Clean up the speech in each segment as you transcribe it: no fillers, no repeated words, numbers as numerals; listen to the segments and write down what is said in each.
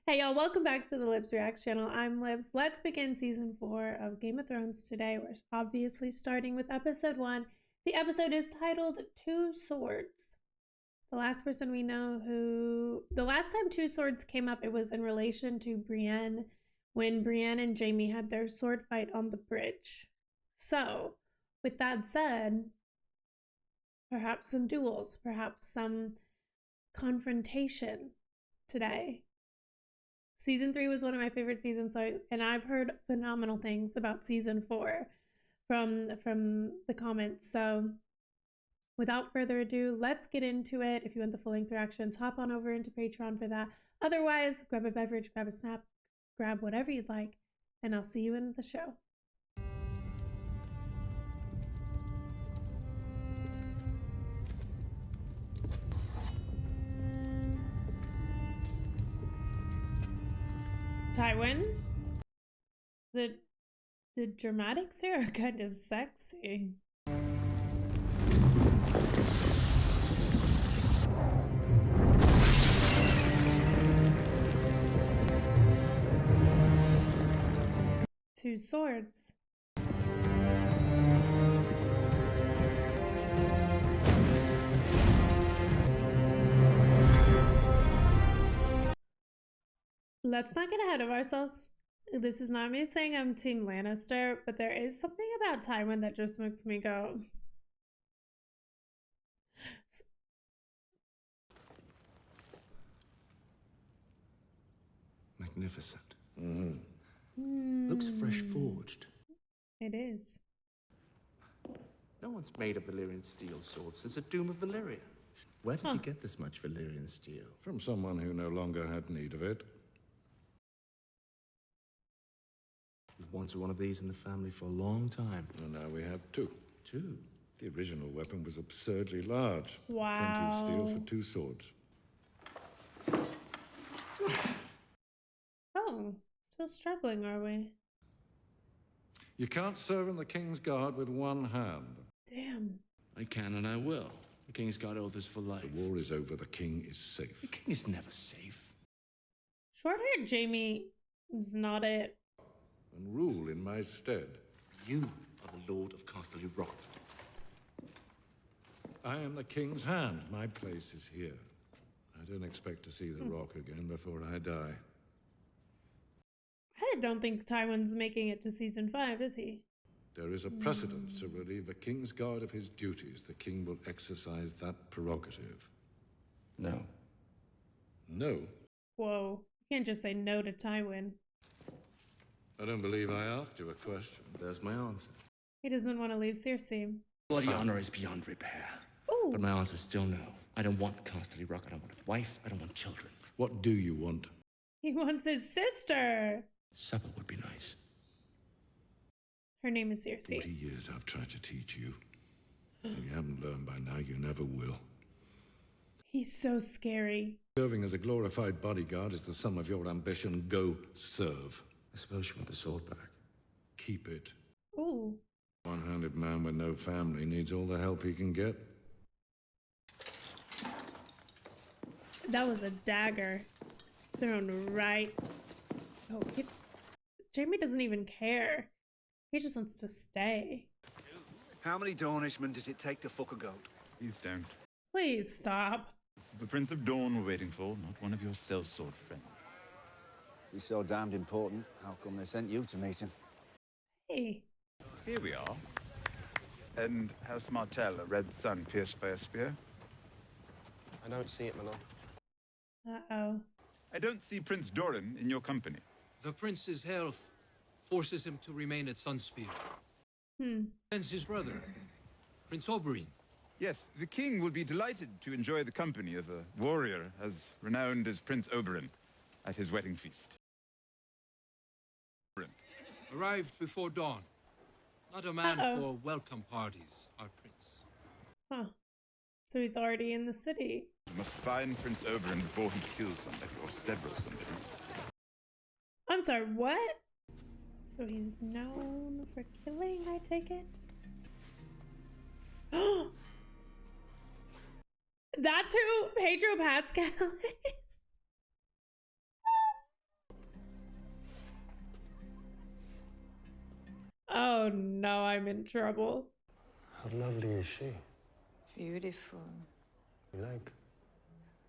Hey y'all, welcome back to the Libs Reacts channel. I'm Libs. Let's begin season 4 of Game of Thrones today. We're obviously starting with episode 1. The episode is titled Two Swords. The last person we know the last time Two Swords came up, it was in relation to Brienne, when Brienne and Jaime had their sword fight on the bridge. So, with that said, perhaps some duels, perhaps some confrontation today. Season 3 was one of my favorite seasons, and I've heard phenomenal things about season 4 from the comments. So without further ado, let's get into it. If you want the full-length reactions, hop on over into Patreon for that. Otherwise, grab a beverage, grab a snap, grab whatever you'd like, and I'll see you in the show. Tywin? The dramatics here are kind of sexy. Two swords. Let's not get ahead of ourselves. This is not me saying I'm Team Lannister, but there is something about Tywin that just makes me go. Magnificent. Looks fresh forged. It is. No one's made a Valyrian steel sword since the Doom of Valyria. Where did you get this much Valyrian steel? From someone who no longer had need of it. We've wanted one of these in the family for a long time. And now we have two. Two? The original weapon was absurdly large. Wow. Plenty of steel for two swords. Oh, still struggling, are we? You can't serve in the King's Guard with one hand. Damn. I can and I will. The King's got oath is for life. The war is over. The King is safe. The King is never safe. Short-haired Jaime is not it. And rule in my stead. You are the Lord of Casterly Rock. I am the King's hand. My place is here. I don't expect to see the Rock again before I die. I don't think Tywin's making it to season 5, is he? There is a precedent to relieve a King's Guard of his duties. The King will exercise that prerogative. No. No? Whoa. You can't just say no to Tywin. I don't believe I asked you a question. There's my answer. He doesn't want to leave Cersei. Bloody honor is beyond repair. Ooh. But my answer is still no. I don't want Casterly Rock. I don't want a wife. I don't want children. What do you want? He wants his sister. Supper would be nice. Her name is Cersei. 40 years I've tried to teach you. If you haven't learned by now, you never will. He's so scary. Serving as a glorified bodyguard is the sum of your ambition. Go serve. I suppose you want the sword back. Keep it. Ooh. One-handed man with no family needs all the help he can get. That was a dagger. Thrown right. Oh, Jaime doesn't even care. He just wants to stay. How many Dornishmen does it take to fuck a goat? Please don't. Please stop. This is the Prince of Dawn we're waiting for, not one of your sellsword friends. He's so damned important. How come they sent you to meet him? Hey. Here we are. And House Martell, a red sun pierced by a spear. I don't see it, my lord. Uh-oh. I don't see Prince Doran in your company. The prince's health forces him to remain at Sunspear. Sends his brother, Prince Oberyn. Yes, the king will be delighted to enjoy the company of a warrior as renowned as Prince Oberyn at his wedding feast. Arrived before dawn. Not a man for welcome parties, our prince. Huh. So he's already in the city. You must find Prince Oberyn before he kills somebody, or several somebodies. I'm sorry, what? So he's known for killing, I take it? That's who Pedro Pascal is? Oh no, I'm in trouble. How lovely is she? Beautiful. You like?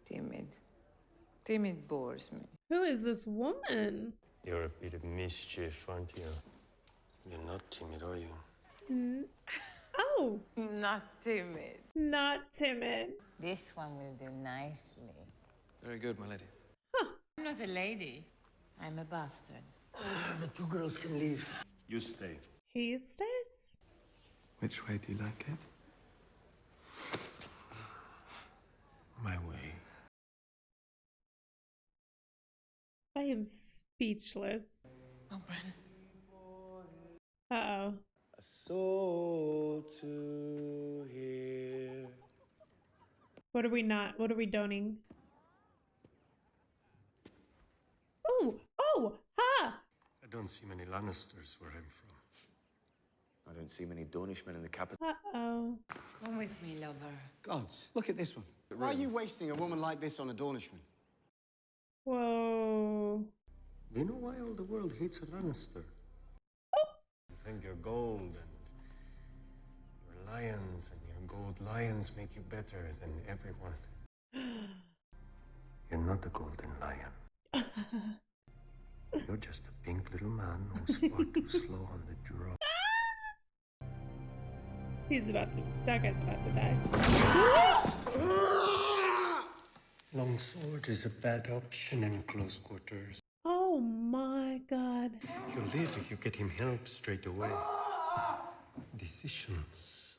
Timid. Timid bores me. Who is this woman? You're a bit of mischief, aren't you? You're not timid, are you? Oh, Not timid. not timid. This one will do nicely. Very good, my lady. I'm not a lady. I'm a bastard. The two girls can leave. You stay. He stays. Which way do you like it? My way. I am speechless. Oberyn. Uh-oh. A soul to hear. What are we doning? Oh, ha! I don't see many Lannisters where I'm from. I don't see many Dornishmen in the capital. Uh-oh. Come with me, lover. Gods, look at this one. Why are you wasting a woman like this on a Dornishman? Whoa. Do you know why all the world hates a Lannister? You think your gold and your lions and your gold lions make you better than everyone. You're not a golden lion. You're just a pink little man who's far too slow on the draw. That guy's about to die. Longsword is a bad option in close quarters. Oh my god. You'll live if you get him help straight away. Decisions.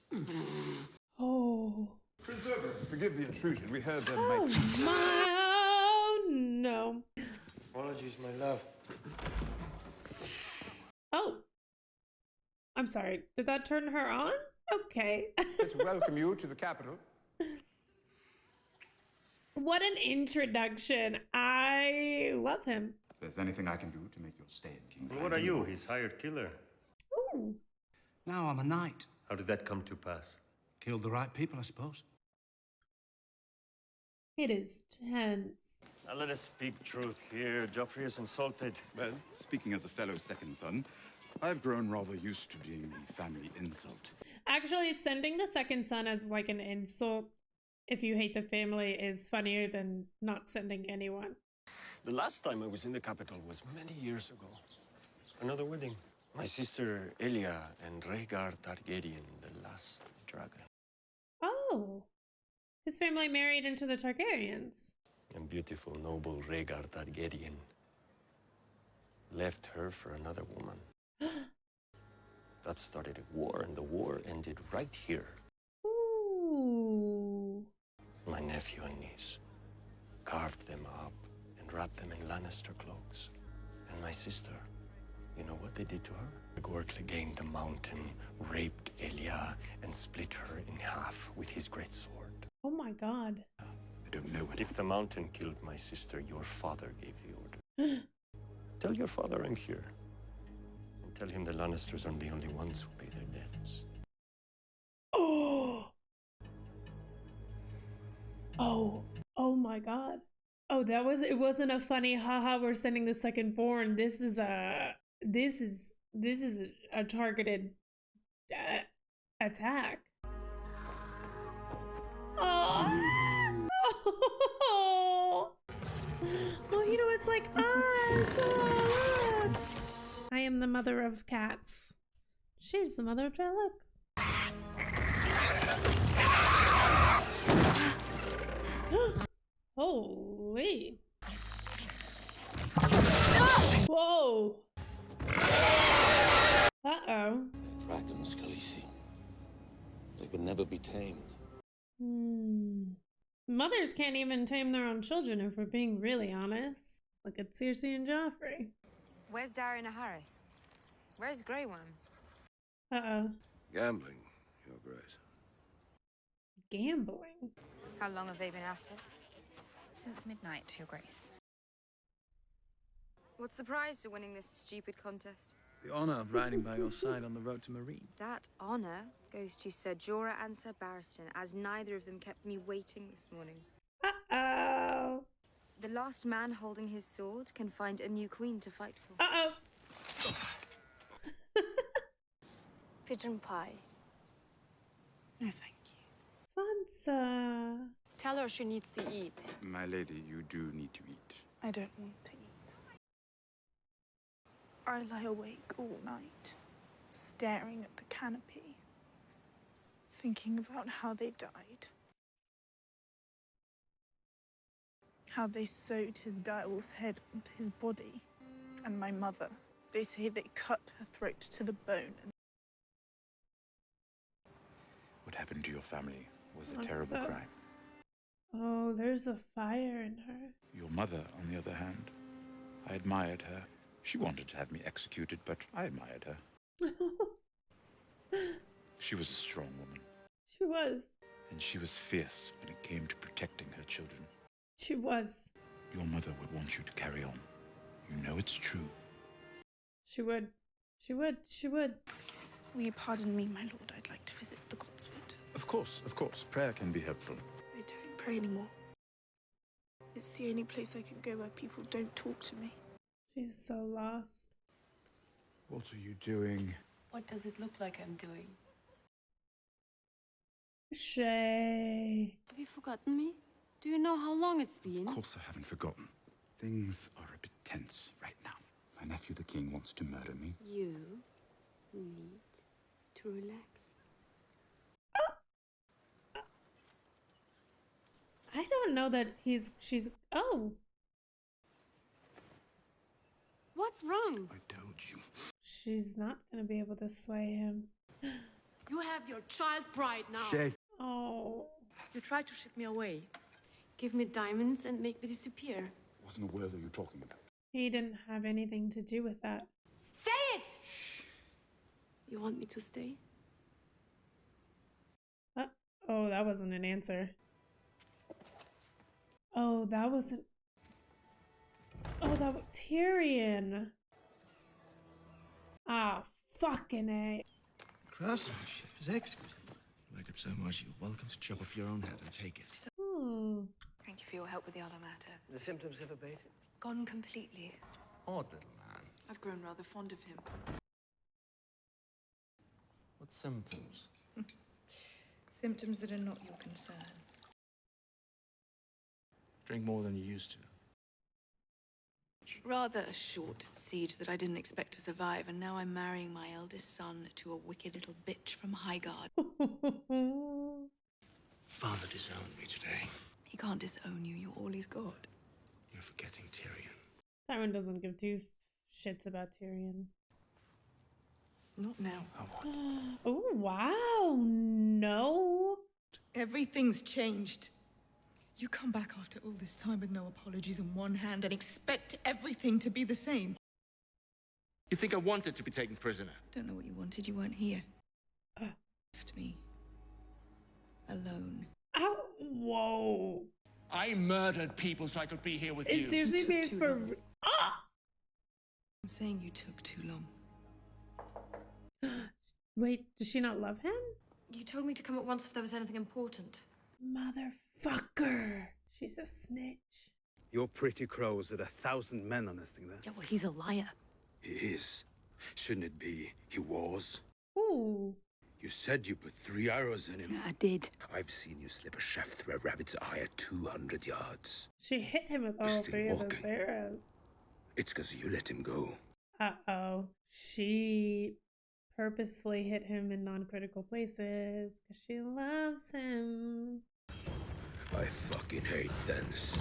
Oh. Prince Oberyn, forgive the intrusion. We heard them Oh make... my. Oh no. Apologies, my love. Oh. I'm sorry. Did that turn her on? Okay. Let's welcome you to the capital. What an introduction. I love him. If there's anything I can do to make your stay in King's What are you, his hired killer? Ooh. Now I'm a knight. How did that come to pass? Killed the right people, I suppose. It is tense. Now let us speak truth here. Joffrey is insulted. Well, speaking as a fellow second son, I've grown rather used to being the family insult. Actually, sending the second son as like an insult if you hate the family is funnier than not sending anyone. The last time I was in the capital was many years ago. Another wedding. My sister Elia and Rhaegar Targaryen, the last dragon. Oh. His family married into the Targaryens. And beautiful, noble Rhaegar Targaryen left her for another woman. That started a war, and the war ended right here. Ooh. My nephew and niece carved them up and wrapped them in Lannister cloaks. And my sister, you know what they did to her? Gorkle gained the mountain, raped Elia, and split her in half with his great sword. Oh my god. I don't know what... If the mountain killed my sister, your father gave the order. Tell your father I'm here. And tell him the Lannisters are the only ones who pay their debts. Oh. Oh my god. Oh, it wasn't a funny haha, we're sending the second born. This is a targeted attack. Oh. Well, you know, it's like us. Oh, look. I am the mother of cats. She's the mother of look. Holy. Whoa. Uh-oh. Dragons, Khaleesi. They can never be tamed. Mothers can't even tame their own children, if we're being really honest. Look at Cersei and Joffrey. Where's Daenerys Harris? Where's Grey Worm? Uh-oh. Gambling, Your Grace. Gambling? How long have they been at it? Since midnight, Your Grace. What's the prize for winning this stupid contest? The honor of riding by your side on the road to Marine. That honor goes to Ser Jorah and Ser Barristan, as neither of them kept me waiting this morning. Uh-oh. The last man holding his sword can find a new queen to fight for. Uh-oh. pigeon pie. No, thank Sansa. Tell her she needs to eat. My lady, you do need to eat. you. I don't want to eat. I lie awake all night, staring at the canopy, thinking about how they died. How they sewed his direwolf's head onto his body. And my mother, they say they cut her throat to the bone. What happened to your family was a What's terrible that? crime. Oh, there's a fire in her. Your mother, on the other hand, I admired her. She wanted to have me executed, but I admired her. She was a strong woman. She was. And she was fierce when it came to protecting her children. She was. Your mother would want you to carry on. You know it's true. She would. She would. She would. Will you pardon me, my lord? I'd like to visit the Godswood. Of course, of course. Prayer can be helpful. I don't pray anymore. It's the only place I can go where people don't talk to me. She's so lost. What are you doing? What does it look like I'm doing? Shay. Have you forgotten me? Do you know how long it's been? Of course I haven't forgotten. Things are a bit tense right now. My nephew the king wants to murder me. You need to relax. I don't know that she's. Oh. What's wrong? I told you. She's not gonna be able to sway him. You have your child bride now. Shay. Oh. You tried to ship me away. Give me diamonds and make me disappear. Wasn't aware that you're talking about. He didn't have anything to do with that. Say it! You want me to stay? Oh, that wasn't an answer. Oh, that wasn't. Oh, that was Tyrion. Ah, fucking A. Craftsmanship is exquisite. You like it so much, you're welcome to chop off your own head and take it. Thank you for your help with the other matter. The symptoms have abated? Gone completely. Odd little man. I've grown rather fond of him. What symptoms? Symptoms that are not your concern. Drink more than you used to. Rather a short siege that I didn't expect to survive, and now I'm marrying my eldest son to a wicked little bitch from Highgarden. Father disowned me today. He can't disown you. You're all he's got. You're forgetting Tyrion. Tyrion doesn't give two shits about Tyrion. Not now. Oh, wow. No. Everything's changed. You come back after all this time with no apologies in one hand and expect everything to be the same. You think I wanted to be taken prisoner? Don't know what you wanted. You weren't here. Left me. Alone. Ow. Whoa. I murdered people so I could be here with you. It's seriously made for. Ah! I'm saying you took too long. Wait, does she not love him? You told me to come at once if there was anything important. Motherfucker. She's a snitch. Your pretty crows had 1,000 men on this thing there. Yeah, well, he's a liar. He is. Shouldn't it be? He was. Ooh. You said you put 3 arrows in him. Yeah, I did. I've seen you slip a shaft through a rabbit's eye at 200 yards. She hit him with all You're still 3 of those walking. arrows. It's because you let him go. Uh-oh. She purposefully hit him in non-critical places because she loves him. I fucking hate Thens.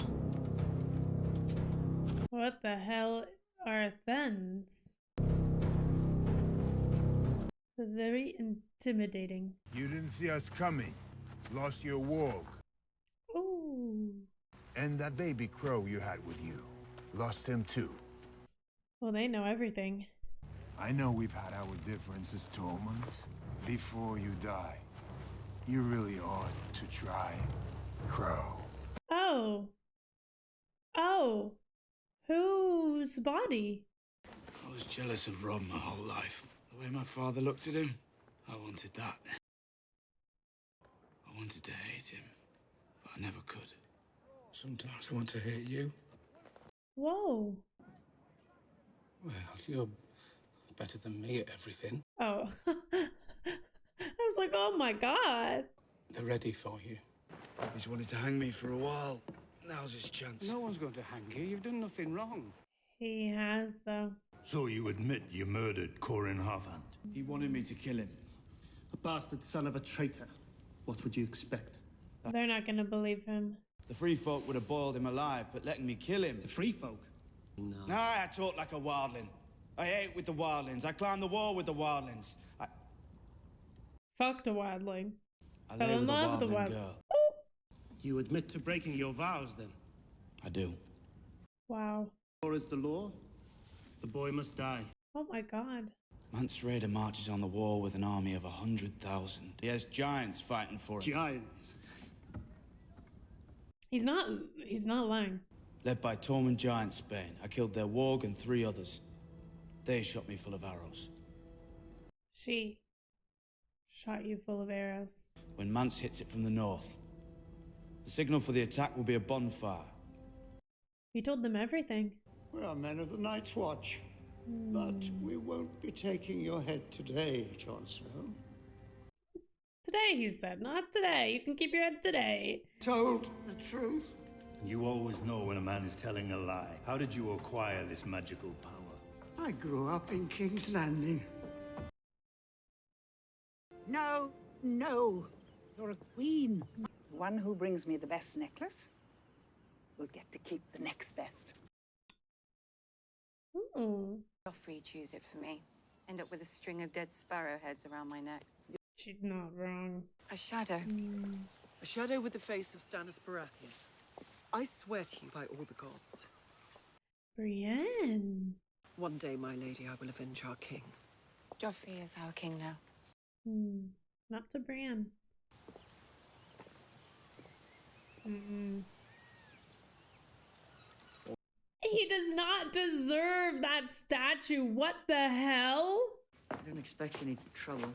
What the hell are Thens? Very intimidating. You didn't see us coming. Lost your walk. Ooh. And that baby crow you had with you. Lost him too. Well, they know everything. I know we've had our differences, Tormund. Before you die, you really ought to try Crow. Oh. Oh. Whose body? I was jealous of Rob my whole life. The way my father looked at him, I wanted that. I wanted to hate him, but I never could. Sometimes I want to hate you. Whoa. Well, you're better than me at everything. Oh. was like, oh my god. They're ready for you. He's wanted to hang me for a while. Now's his chance. No one's going to hang you. You've done nothing wrong. He has, though. So you admit you murdered Corin Harvand? He wanted me to kill him. A bastard son of a traitor. What would you expect? They're not gonna believe him. The free folk would have boiled him alive, but letting me kill him. The free folk? No. Nah, I talk like a wildling. I ate with the wildlings. I climbed the wall with the wildlings. Fucked a wildling. I Fell lay in with a love with a wildling wild. girl. You admit to breaking your vows, then? I do. Wow. Law is the law. The boy must die. Oh my god. Mance Rayder marches on the wall with an army of 100,000. He has giants fighting for him. Giants? He's not lying. Led by Tormund Giantsbane, I killed their warg and 3 others. They shot me full of arrows. She shot you full of arrows. When Mance hits it from the north, the signal for the attack will be a bonfire. He told them everything. We are men of the Night's Watch. But we won't be taking your head today, Jon Snow. Today, he said. Not today. You can keep your head today. Told the truth? You always know when a man is telling a lie. How did you acquire this magical power? I grew up in King's Landing. No, no. You're a queen. One who brings me the best necklace will get to keep the next best. Ooh. Joffrey choose it for me. End up with a string of dead sparrow heads around my neck. She's not wrong. A shadow. A shadow with the face of Stannis Baratheon. I swear to you by all the gods. Brienne. One day, my lady, I will avenge our king. Joffrey is our king now. Not to Brienne. He does not deserve that statue. What the hell? I don't expect any trouble.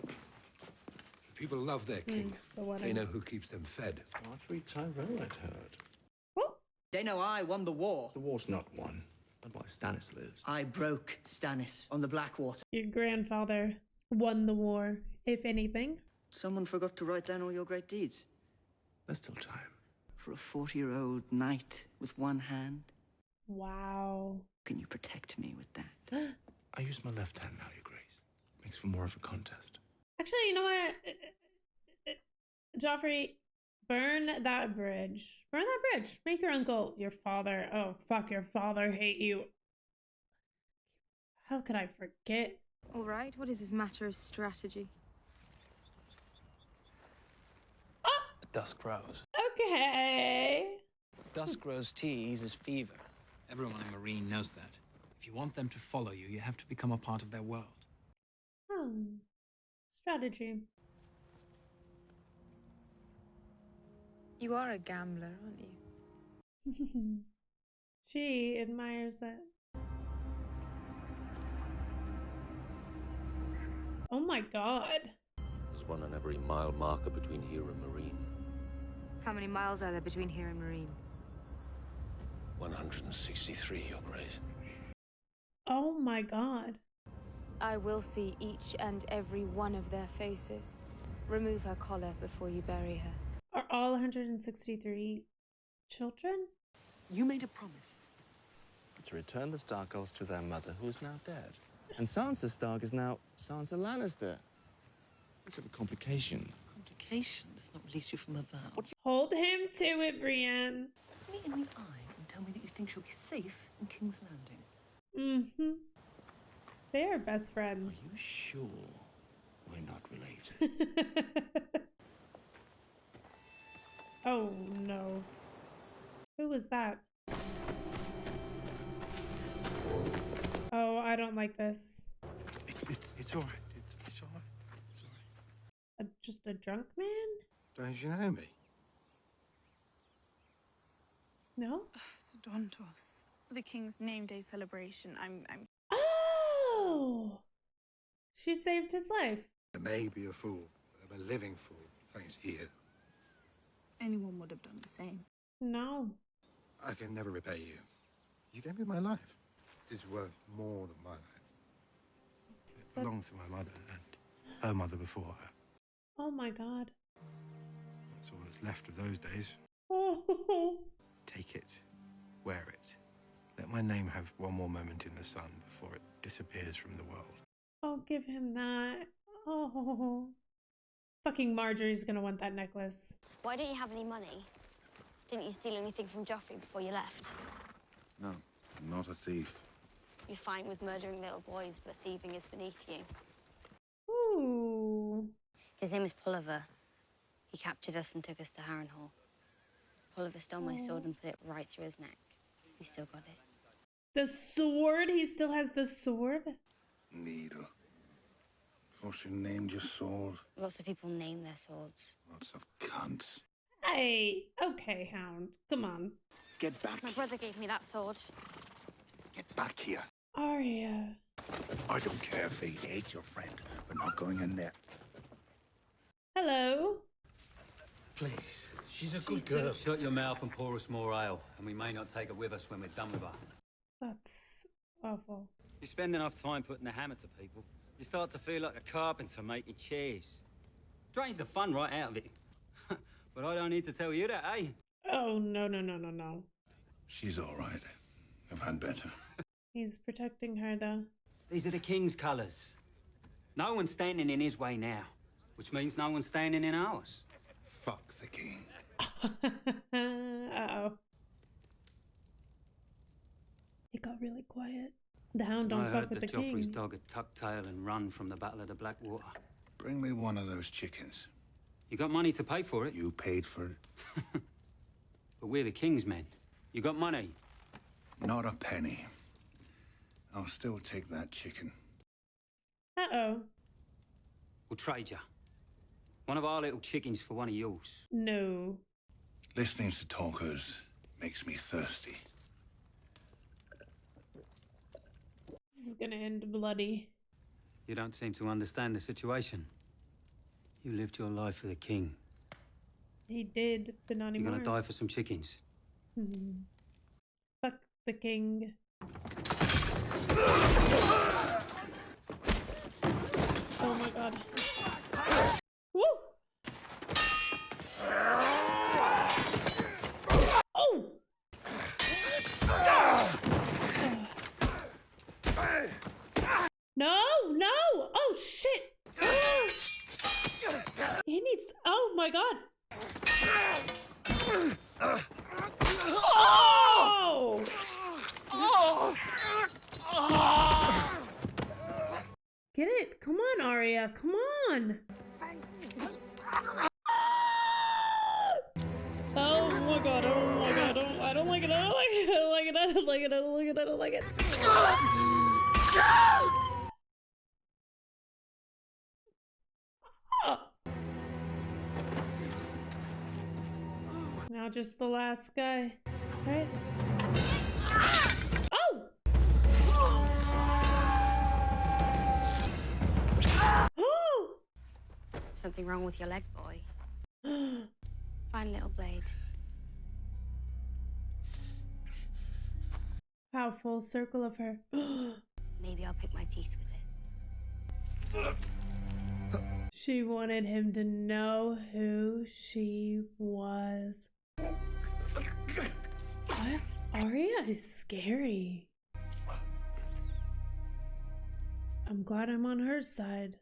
People love their king. The They know who keeps them fed. Archery Tyrell, I'd heard. They know I won the war. The war's not won. Not while Stannis lives. I broke Stannis on the Blackwater. Your grandfather won the war, if anything. Someone forgot to write down all your great deeds. There's still time. For a 40-year-old knight with one hand. Wow. Can you protect me with that? I use my left hand now, Your Grace. Makes for more of a contest. Actually, you know what? Joffrey, burn that bridge. Burn that bridge. Make your uncle, your father. Oh, fuck, your father hate you. How could I forget? All right, what is this matter of strategy? Dusk grows. Okay. Dusk grows tea eases fever. Everyone in Marine knows that. If you want them to follow you, you have to become a part of their world. Strategy. You are a gambler, aren't you? She admires it. Oh my god. There's one on every mile marker between here and Marine. How many miles are there between here and Marine? 163, Your Grace. Oh my god. I will see each and every one of their faces. Remove her collar before you bury her. Are all 163 children? You made a promise. To return the Stark girls to their mother, who is now dead. And Sansa Stark is now Sansa Lannister. It's a complication. Complication does not release you from a vow. Hold him to it, Brienne. Look me in the eye and tell me that you think she'll be safe in King's Landing. They are best friends. Are you sure we're not related? Oh no. Who was that? Oh, I don't like this. It's all right. It's all right. It's all right. Just a drunk man? Don't you know me? No? Sodontos. The king's name day celebration. I'm Oh! She saved his life. I may be a fool, but I'm a living fool, thanks to you. Anyone would have done the same. No. I can never repay you. You gave me my life. It's worth more than my life. It belongs to my mother and her mother before her. Oh my god. That's all that's left of those days. Oh. Take it. Wear it. Let my name have one more moment in the sun before it disappears from the world. Oh, give him that. Oh. Fucking Marjorie's gonna want that necklace. Why don't you have any money? Didn't you steal anything from Joffrey before you left? No, I'm not a thief. You're fine with murdering little boys, but thieving is beneath you. Ooh. His name is Pulliver. He captured us and took us to Harrenhal. Pulliver stole my sword and put it right through his neck. He still got it. The sword? He still has the sword? Needle. Of course you named your sword. Lots of people name their swords. Lots of cunts. Hey, okay, Hound. Come on. Get back. My brother gave me that sword. Get back here. Arya. I don't care if he hates your friend. We're not going in there. Hello. Please. She's a good Jesus. girl. Shut your mouth and pour us more ale, and we may not take her with us when we're done with her. That's awful. You spend enough time putting the hammer to people, you start to feel like a carpenter making chairs. Drains the fun right out of it. But I don't need to tell you that, eh? Oh, no, no, no, no, no. She's all right. I've had better. He's protecting her, though. These are the king's colours. No one's standing in his way now, which means no one's standing in ours. Fuck the king. Uh-oh. It got really quiet. The Hound don't I fuck heard with that the Joffrey's king. dog had tucked tail and run from the Battle of the Blackwater. Bring me one of those chickens. You got money to pay for it? You paid for it? But we're the king's men. You got money? Not a penny. I'll still take that chicken. Uh-oh. We'll trade you. One of our little chickens for one of yours. No. Listening to talkers makes me thirsty. This is gonna end bloody. You don't seem to understand the situation. You lived your life for the king. He did, but not You're anymore. gonna die for some chickens. Fuck the king. Oh my god. Woo! Oh! No, no! Oh shit! He needs. Oh my god! Oh! Get it? Come on, Arya. Come on. Oh my god. Oh my god. Oh, I don't like it. I don't like it. I don't like it. I don't like it. I don't like it. I don't like it. Now just the last guy, right? Oh! Oh! Something wrong with your leg, boy. Fine little blade. Wow, full circle of her. Maybe I'll pick my teeth with it. She wanted him to know who she was. What? Arya is scary. I'm glad I'm on her side.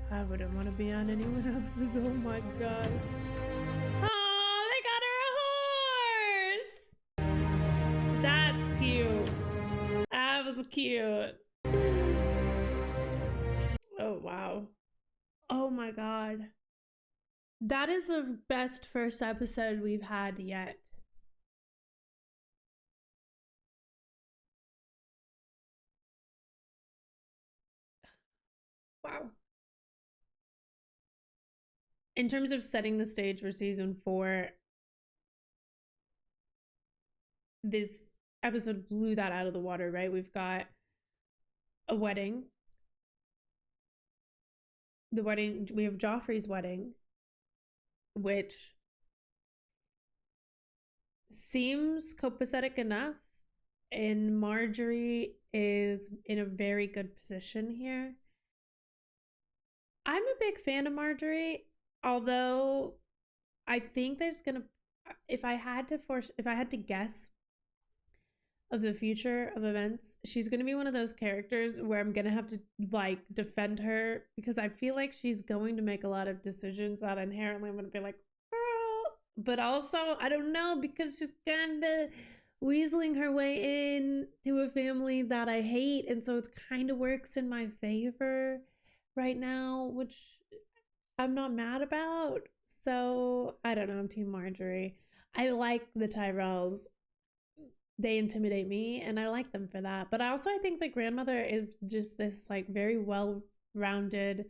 I wouldn't want to be on anyone else's. Oh my god. Oh, they got her a horse! That's cute. That was cute. Oh wow. Oh my god. That is the best first episode we've had yet. Wow. In terms of setting the stage for season 4, this episode blew that out of the water, right? We've got a wedding. The wedding, we have Joffrey's wedding, which seems copacetic enough, and Marjorie is in a very good position here. I'm a big fan of Marjorie. although I think there's gonna, if I had to guess of the future of events, she's gonna be one of those characters where I'm gonna have to like defend her, because I feel like she's going to make a lot of decisions that inherently I'm gonna be like, girl, but also I don't know, because she's kind of weaseling her way in to a family that I hate, and so it kind of works in my favor right now, which I'm not mad about. So I don't know, I'm Team Marjorie. I like the Tyrells. They intimidate me, and I like them for that. But I think the grandmother is just this like very well-rounded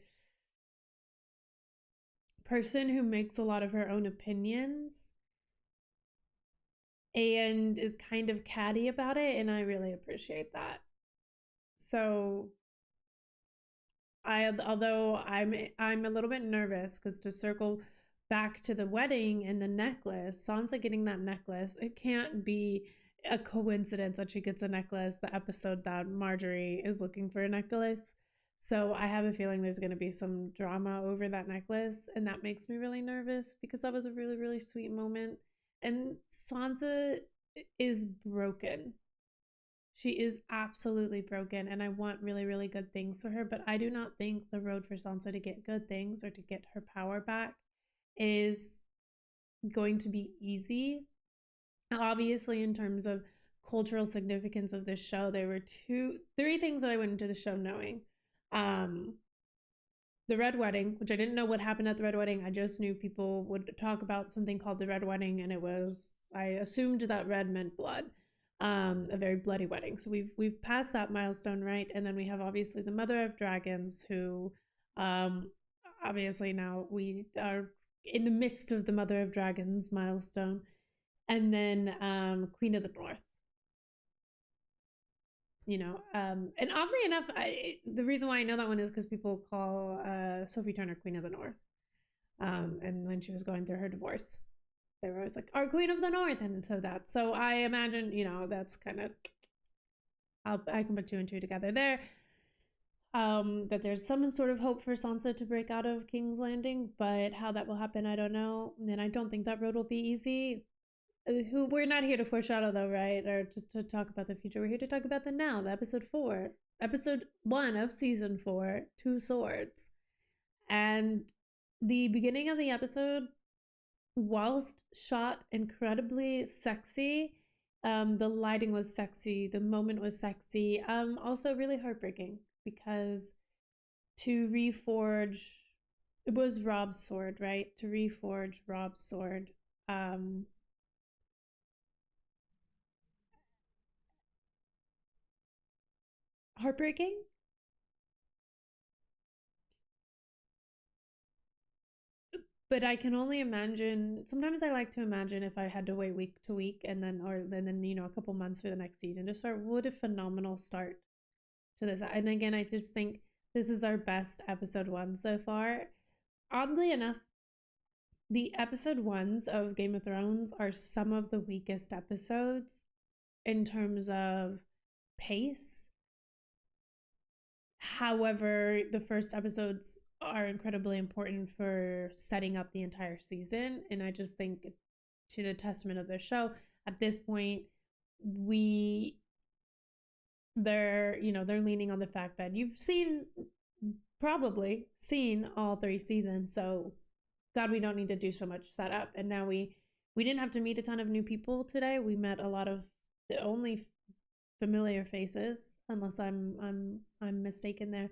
person who makes a lot of her own opinions and is kind of catty about it, and I really appreciate that. So although I'm a little bit nervous, because to circle back to the wedding and the necklace, Sansa getting that necklace, it can't be a coincidence that she gets a necklace the episode that Marjorie is looking for a necklace. So I have a feeling there's going to be some drama over that necklace, and that makes me really nervous, because that was a really, really sweet moment. And Sansa is broken. She is absolutely broken, and I want really, really good things for her, but I do not think the road for Sansa to get good things or to get her power back is going to be easy. Obviously, in terms of cultural significance of this show, there were three things that I went into the show knowing. The Red Wedding, which I didn't know what happened at the Red Wedding. I just knew people would talk about something called the Red Wedding, and I assumed that red meant blood. A very bloody wedding. So we've passed that milestone, right? And then we have obviously the Mother of Dragons, who obviously now we are in the midst of the Mother of Dragons milestone. And then Queen of the North. You know, and oddly enough, the reason why I know that one is because people call Sophie Turner Queen of the North. And when she was going through her divorce, they were always like, our Queen of the North, and so I imagine, you know, that's kind of, I can put two and two together there. That there's some sort of hope for Sansa to break out of King's Landing, but how that will happen, I don't know. And I don't think that road will be easy. We're not here to foreshadow though, right? Or to talk about the future. We're here to talk about the now, the episode 1 of season 4, Two Swords. And the beginning of the episode, whilst shot incredibly sexy, the lighting was sexy, the moment was sexy, also really heartbreaking, because to reforge, it was Rob's sword, right? To reforge Rob's sword, heartbreaking. But I can only imagine, sometimes I like to imagine if I had to wait week to week and then you know, a couple months for the next season to start, what a phenomenal start to this. And again, I just think this is our best episode 1 so far. Oddly enough, the episode 1s of Game of Thrones are some of the weakest episodes in terms of pace. However, the first episodes are incredibly important for setting up the entire season, and I just think, to the testament of the show, at this point, they're leaning on the fact that you've probably seen all 3 seasons, so God, we don't need to do so much setup. And now we didn't have to meet a ton of new people today. We met a lot of the only familiar faces, unless I'm mistaken there.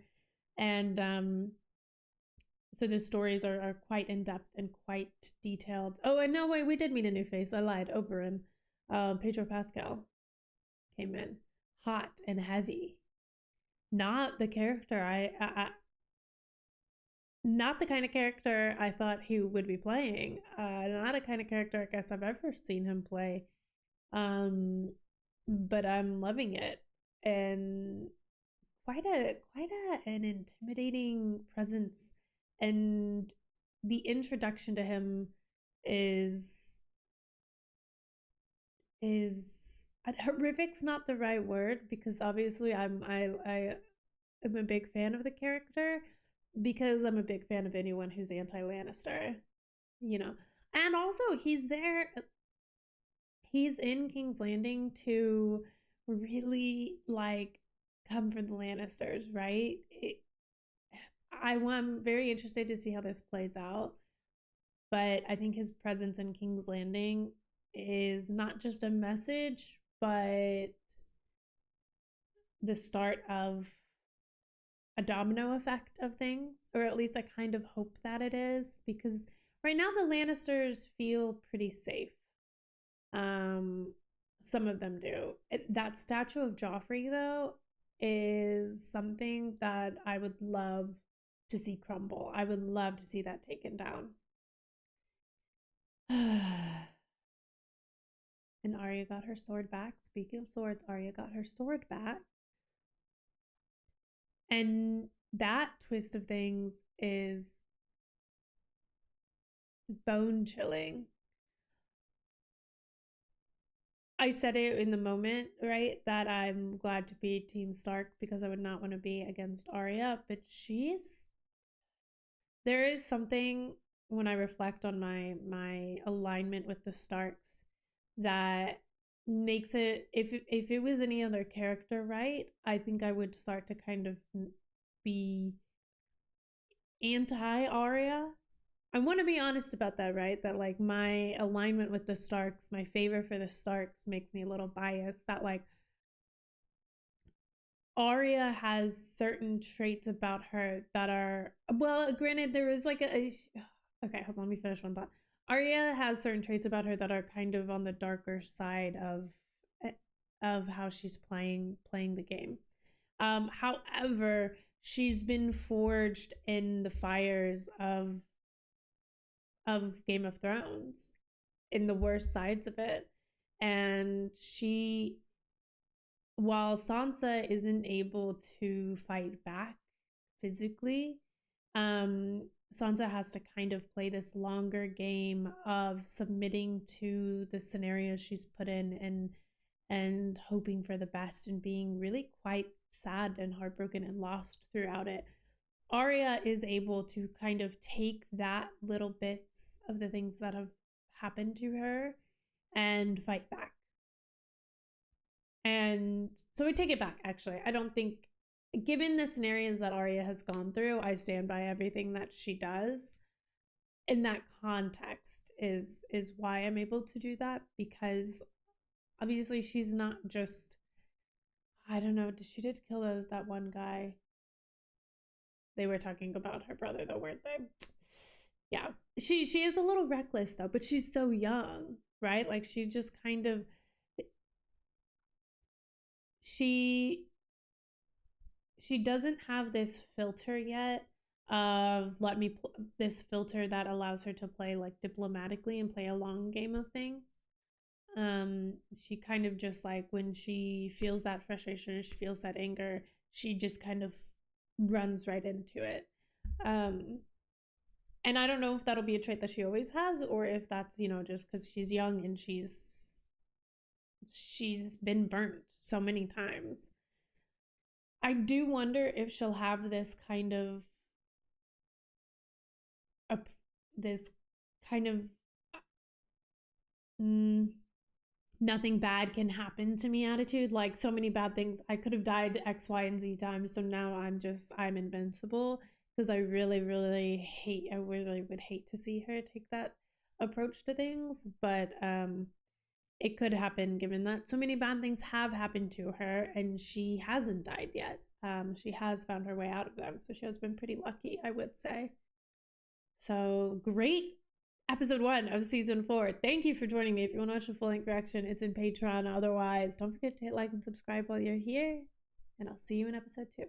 And so the stories are quite in-depth and quite detailed. Oh, and no, wait, we did meet a new face. I lied. Oberyn. Pedro Pascal came in. Hot and heavy. Not the character not the kind of character I thought he would be playing. Not a kind of character I guess I've ever seen him play. But I'm loving it. And quite an intimidating presence. And the introduction to him is horrific's not the right word, because obviously I'm a big fan of the character, because I'm a big fan of anyone who's anti-Lannister, you know. And also he's in King's Landing to really like come for the Lannisters, right? I'm very interested to see how this plays out, but I think his presence in King's Landing is not just a message, but the start of a domino effect of things, or at least I kind of hope that it is, because right now the Lannisters feel pretty safe. Some of them do. That statue of Joffrey, though, is something that I would love to see crumble. I would love to see that taken down. And Arya got her sword back. Speaking of swords, Arya got her sword back. And that twist of things is bone chilling. I said it in the moment, right? That I'm glad to be Team Stark because I would not want to be against Arya, but there is something when I reflect on my alignment with the Starks that makes it, if it was any other character, right, I think I would start to kind of be anti-Arya. I want to be honest about that, right? That like my alignment with the Starks, my favor for the Starks makes me a little biased. That like Arya has certain traits about her that are, well, granted, there is like okay, hold on, let me finish one thought. Arya has certain traits about her that are kind of on the darker side of how she's playing the game. However, she's been forged in the fires of Game of Thrones, in the worst sides of it, and while Sansa isn't able to fight back physically, Sansa has to kind of play this longer game of submitting to the scenarios she's put in and hoping for the best and being really quite sad and heartbroken and lost throughout it. Arya is able to kind of take that little bits of the things that have happened to her and fight back. And so I take it back, actually. I don't think, given the scenarios that Arya has gone through, I stand by everything that she does. In that context is why I'm able to do that, because obviously she's not just, I don't know, she did kill that one guy. They were talking about her brother though, weren't they? Yeah. She is a little reckless though, but she's so young, right? Like she just kind of, she doesn't have this filter yet of this filter that allows her to play like diplomatically and play a long game of things. She kind of just like, when she feels that frustration, she feels that anger, she just kind of runs right into it. And I don't know if that'll be a trait that she always has, or if that's, you know, just because she's young and she's been burnt so many times. I do wonder if she'll have this kind of nothing bad can happen to me attitude, like so many bad things, I could have died X, Y, and Z times, so now I'm invincible, because I really would hate to see her take that approach to things. But it could happen, given that so many bad things have happened to her and she hasn't died yet. She has found her way out of them, so she has been pretty lucky, I would say. So great episode 1 of season 4. Thank you for joining me. If you want to watch the full-length reaction, it's in Patreon. Otherwise, don't forget to hit like and subscribe while you're here, and I'll see you in episode 2.